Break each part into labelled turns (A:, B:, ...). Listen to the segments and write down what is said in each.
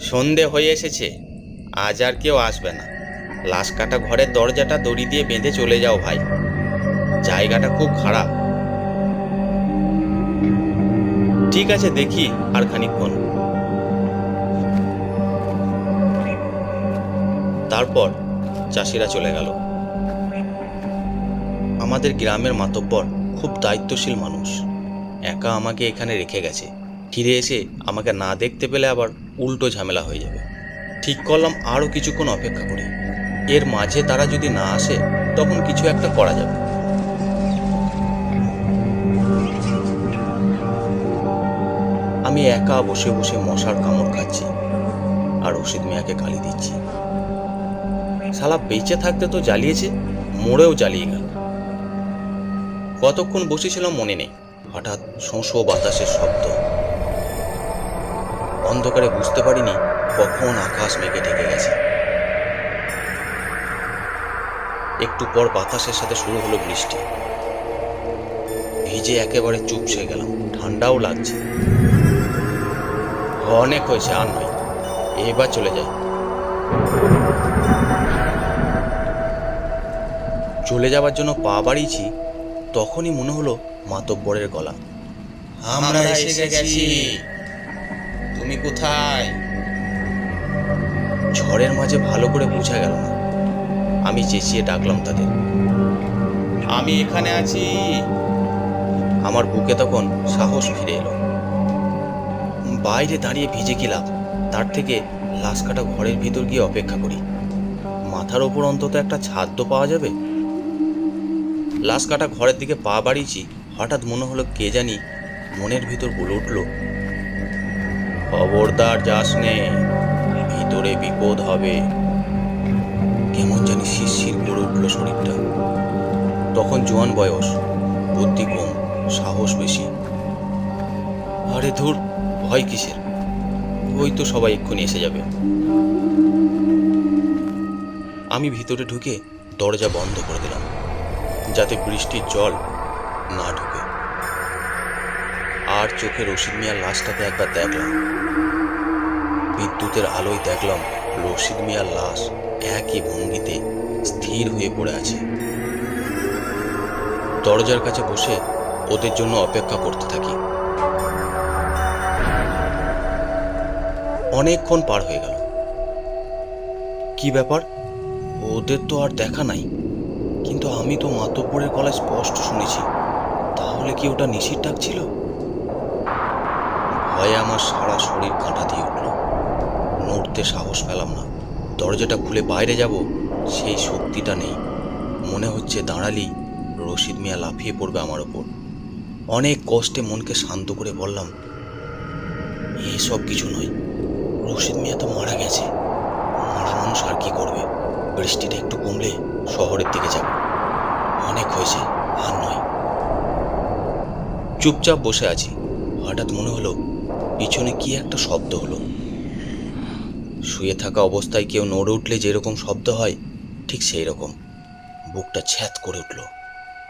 A: সন্ধে হয়ে এসেছে, আজ আর কেউ আসবে না। লাশ কাটা ঘরের দরজাটা দড়ি দিয়ে বেঁধে চলে যাও ভাই, জায়গাটা খুব খারাপ। ঠিক আছে, দেখি আর খানিকক্ষণ। তারপর চাষিরা চলে গেল। আমাদের গ্রামের মাতব্বর খুব দায়িত্বশীল মানুষ, একা আমাকে এখানে রেখে গেছে। ফিরে এসে আমাকে না দেখতে পেলে আবার উল্টো ঝামেলা হয়ে যাবে। ঠিক করলাম আরও কিছুক্ষণ অপেক্ষা করি, এর মাঝে তারা যদি না আসে তখন কিছু একটা করা যাবে। আমি একা বসে বসে মশার কামড় খাচ্ছি আর রশিদ মিয়াকে গালি দিচ্ছি। শালা বেঁচে থাকতে তো জ্বালিয়েছে, মরেও জ্বালিয়ে গেল। কতক্ষণ বসেছিলাম মনে নেই, হঠাৎ শোঁ শোঁ বাতাসের শব্দ। অন্ধকারে বুঝতে পারিনি কখন আকাশ মেঘে ঢেকে গেছে। একটু পর বাতাসের সাথে শুরু হলো বৃষ্টি। ভিজে একেবারে চুপসে গেলাম, ঠান্ডাও লাগছে। অনেক হয়েছে, আর নয়, এবার চলে যাই। চলে যাওয়ার জন্য পা বাড়িয়েছি, তখনই মনে হলো মাতব্বরের গলা। আমরা এসে গেছি, তুমি কোথায়? ঝড়ের মাঝে ভালো করে বোঝা গেল না। আমি চেঁচিয়ে ডাকলাম তাদের, আমি এখানে আছি। আমার বুকে তখন সাহস ফিরে এলো। বাইরে দাঁড়িয়ে ভিজে কি লাভ, তার থেকে লাশ কাটা ঘরের ভিতর গিয়ে অপেক্ষা করি, মাথার ওপর অন্তত একটা ছাদ তো পাওয়া যাবে। লাশ কাটা ঘরের দিকে পা বাড়িয়েছি, হঠাৎ মনে হলো কে জানি মনের ভিতর বলে উঠল, খবরদার যাস নে, ভিতরে বিপদ হবে। কেমন জানি শিরশির করে উঠল শরীরটা। তখন জোয়ান বয়স, বুদ্ধি কম, সাহস বেশি। আরে ধুর, ভয় কিসের, ওই তো সবাই এক্ষুনি এসে যাবে। আমি ভিতরে ঢুকে দরজা বন্ধ করে দিলাম, যাতে বৃষ্টির জল না ঢুকে। আর চোখে রশিদ মিয়ার লাশটাকে একবার দেখলাম। বিদ্যুতের আলোয় দেখলাম রশিদ মিয়ার লাশ একই ভঙ্গিতে স্থির হয়ে পড়ে আছে। দরজার কাছে বসে ওদের জন্য অপেক্ষা করতে থাকি। অনেকক্ষণ পার হয়ে গেল। কি ব্যাপার, ওদের তো আর দেখা নাই, কিন্তু আমি তো মাতব্বরের গলায় স্পষ্ট শুনেছি। তাহলে কি ওটা নিশির ডাক ছিল? ভয়ে আমার সারা শরীর কাঁটা দিয়ে উঠল, নড়তে সাহস পেলাম না। দরজাটা খুলে বাইরে যাব, সেই শক্তিটা নেই। মনে হচ্ছে দাঁড়ালেই রশিদ মিয়া লাফিয়ে পড়বে আমার ওপর। অনেক কষ্টে মনকে শান্ত করে বললাম, এসব কিছু নয়, রশিদ মিয়া তো মারা গেছে, মারা মানুষ আর কি করবে। বৃষ্টিটা একটু কমলে শহরের দিকে যাব, অনেক হয়েছে, আর নয়। চুপচাপ বসে আছি, হঠাৎ মনে হলো পিছনে কি একটা শব্দ হলো। শুয়ে থাকা অবস্থায় কেউ নড়ে উঠলে যেরকম শব্দ হয়, ঠিক সেই রকম। বুকটা ছ্যাঁত করে উঠল।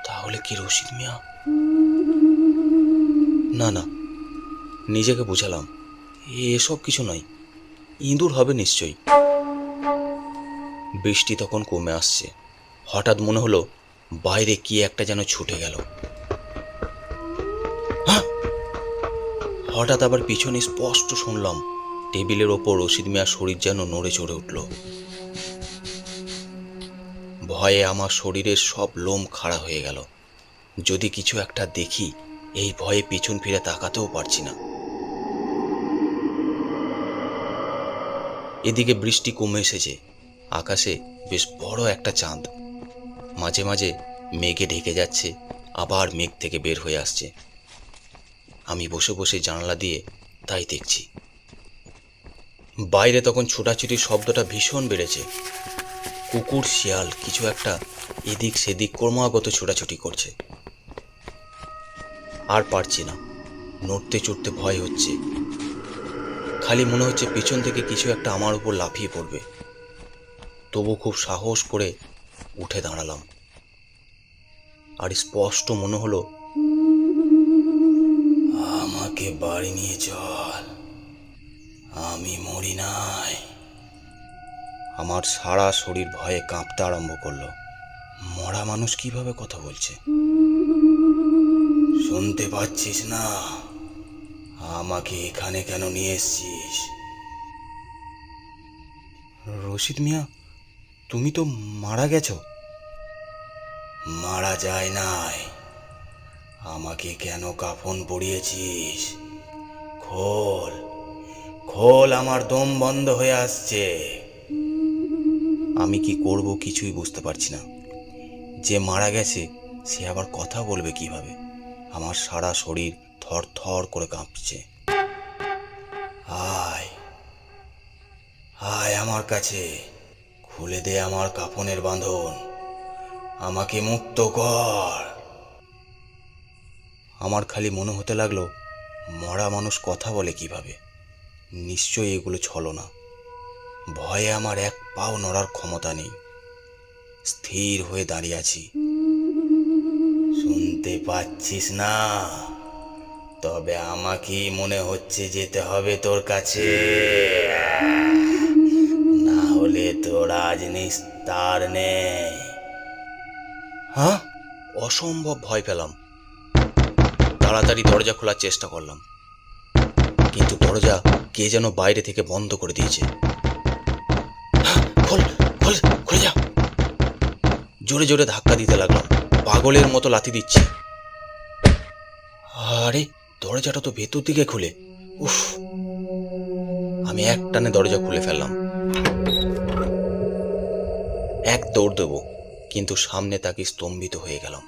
A: তাহলে কি রশিদ মিয়া? না না, নিজেকে বুঝালাম এসব কিছু নয়, ইঁদুর হবে নিশ্চয়ই। বৃষ্টি তখন কমে আসছে। হঠাৎ মনে হলো বাইরে কি একটা যেন ছুটে গেল। হঠাৎ আবার পিছনে স্পষ্ট শুনলাম টেবিলের ওপর রশিদ মিয়ার শরীর যেন নড়ে চড়ে উঠল। ভয়ে আমার শরীরের সব লোম খাড়া হয়ে গেল। যদি কিছু একটা দেখি, এই ভয়ে পিছন ফিরে তাকাতেও পারছি না। এদিকে বৃষ্টি কমে এসেছে, আকাশে বেশ বড় একটা চাঁদ। মাঝে মাঝে মেঘে ঢেকে যাচ্ছে, আবার মেঘ থেকে বের হয়ে আসছে। আমি বসে বসে জানালা দিয়ে তাই দেখছি। বাইরে তখন ছোটাছুটির শব্দটা ভীষণ বেড়েছে। কুকুর শিয়াল কিছু একটা এদিক সেদিক ক্রমাগত ছোটাছুটি করছে। আর পারছি না, নড়তে চড়তে ভয় হচ্ছে। খালি মনে হচ্ছে পিছন থেকে কিছু একটা আমার উপর লাফিয়ে পড়বে। তবু খুব সাহস করে উঠে দাঁড়ালাম। আর স্পষ্ট মনে হলো, আমাকে বাড়ি নিয়ে চল, আমি মরি নাই। আমার সারা শরীর ভয়ে কাঁপতে আরম্ভ করলো। মরা মানুষ কিভাবে কথা বলছে? শুনতে পাচ্ছিস না? আমাকে এখানে কেন নিয়ে এসছিস? রশিদ মিয়া, তুমি তো মারা গেছো। মারা যায় নাই। আমাকে কেন কাফন পরিয়েছিস? খোল, খোল, আমার দম বন্ধ হয়ে আসছে। আমি কি করব কিছুই বুঝতে পারছি না। যে মারা গেছে সে আবার কথা বলবে কিভাবে? আমার সারা শরীর থর থর করে কাঁপছে। আয়, আয় আমার কাছে, খুলে দে আমার কাফনের বাঁধন, আমাকে মুক্ত কর। আমার খালি মনে হতে লাগলো, মরা মানুষ কথা বলে কিভাবে? নিশ্চয়ই এগুলো ছলনা। ভয়ে আমার এক পাও নড়ার ক্ষমতা নেই। স্থির হয়ে দাঁড়িয়ে আছি। শুনতে পাচ্ছিস না? তবে আমাকেই মনে হচ্ছে যেতে হবে তোর কাছে, না হলে তোর আজ নিস্তার নেই। হ্যাঁ, অসম্ভব ভয় পেলাম। তাড়াতাড়ি দরজা খোলার চেষ্টা করলাম, কিন্তু দরজা কে যেন বাইরে থেকে বন্ধ করে দিয়েছে। খোল, খোল, খুলে যা। জোরে জোরে ধাক্কা দিতে লাগলাম, পাগলের মতো লাথি দিচ্ছি। আরে, দরজাটা তো ভেতর দিকে খুলে। উফ! আমি এক টানে দরজা খুলে ফেললাম। এক দৌড় দেব, কিন্তু সামনে তাকিয়ে স্তম্ভিত হয়ে গেলাম।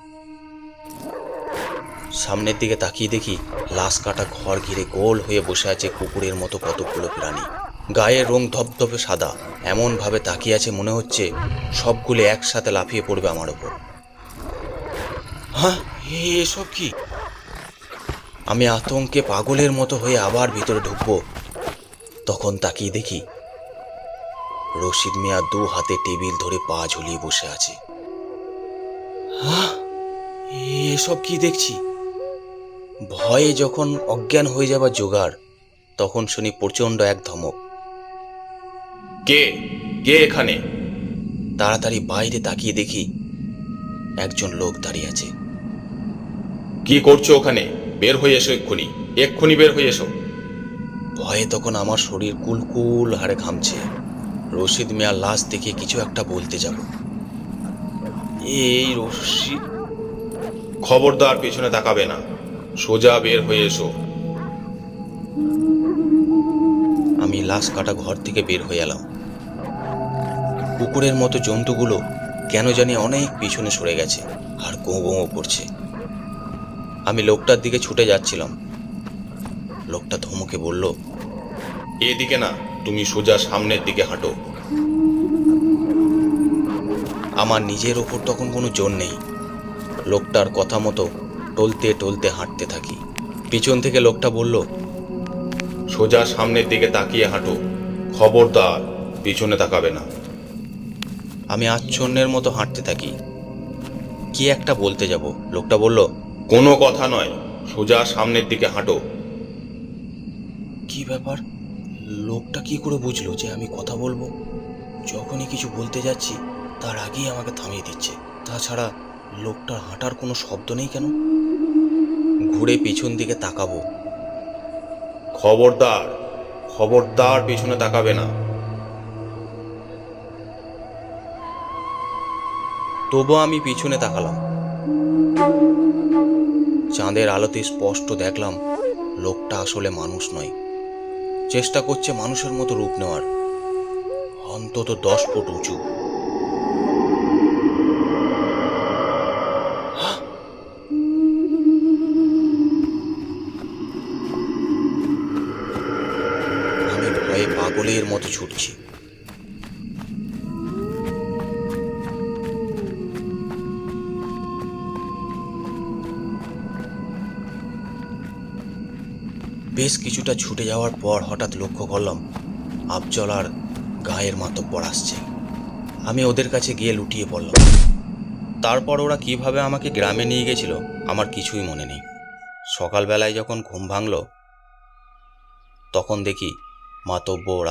A: সামনের দিকে তাকিয়ে দেখি লাশ কাটা ঘর ঘিরে গোল হয়ে বসে আছে কুকুরের মতো কতগুলো প্রাণী। গায়ের রং ধপধপে সাদা, এমন ভাবে তাকিয়ে আছে মনে হচ্ছে সবগুলো একসাথে লাফিয়ে পড়বে আমার ওপর। হ্যাঁ, এসব কি? আমি আতঙ্কে পাগলের মতো হয়ে আবার ভিতরে ঢুকবো, তখন তাকিয়ে দেখি রশিদ মিয়া দু হাতে টেবিল ধরে পা ঝুলিয়ে বসে আছে। হ্যাঁ, এসব কি দেখছি? ভয়ে যখন অজ্ঞান হয়ে যাবার জোগাড়, তখন শুনি প্রচণ্ড এক ধমক। কে কে এখানে? তাড়াতাড়ি বাইরে তাকিয়ে দেখি একজন লোক দাঁড়িয়ে আছে। কি করছো ওখানে? বের হয়ে এসো এক্ষুনি, এক্ষুনি বের হয়ে এসো। ভয়ে তখন আমার শরীর কুলকুল হাড়ে ঘামছে। রশিদ মিয়ার লাশ দেখে কিছু একটা বলতে যাব, এই রশিদ। খবরদার পেছনে তাকাবে না, সোজা বের হয়ে এসো। আমি লাশ কাটা ঘর থেকে বের হয়ে এলাম। কুকুরের মতো জন্তুগুলো কেন জানি অনেক পিছনে সরে গেছে আর গোঁ গোঁ করছে। আমি লোকটার দিকে ছুটে যাচ্ছিলাম। লোকটা ধমকে বলল, এদিকে না, তুমি সোজা সামনের দিকে হাঁটো। আমার নিজের ওপর তখন কোনো জোর নেই। লোকটার কথা মতো টলতে টলতে হাঁটতে থাকি। পিছন থেকে লোকটা বলল, সোজা সামনের দিকে তাকিয়ে হাঁটো, খবরদার পিছনে তাকাবে না। আমি আচ্ছন্নের মতো হাঁটতে থাকি। কি একটা বলতে যাব, লোকটা বলল, কোনো কথা নয়, সোজা সামনের দিকে হাঁটো। কি ব্যাপার? লোকটা কি করে বুঝলো যে আমি কথা বলবো? যখনই কিছু বলতে যাচ্ছি তার আগেই আমাকে থামিয়ে দিচ্ছে। তাছাড়া লোকটার হাঁটার কোনো শব্দ নেই কেন? ঘুরে পিছন দিকে তাকাবো। খবরদার, খবরদার পিছনে তাকাবে না। তবু আমি পিছনে তাকালাম। চাঁদের আলোতে স্পষ্ট দেখলাম লোকটা আসলে মানুষ নয়, চেষ্টা করছে মানুষের মতো রূপ নেওয়ার, অন্তত 10 ফুট উঁচু। আমি ভয়ে পাগলের মতো ছুটছি। বেশ কিছুটা ছুটে যাওয়ার পর হঠাৎ লক্ষ্য করলাম আফজল আর গায়ের মাতব্বর আসছে। আমি ওদের কাছে গিয়ে লুটিয়ে পড়লাম। তারপর ওরা কিভাবে আমাকে গ্রামে নিয়ে গেছিল আমার কিছুই মনে নেই। সকালবেলায় যখন ঘুম ভাঙল, তখন দেখি মাতব্বর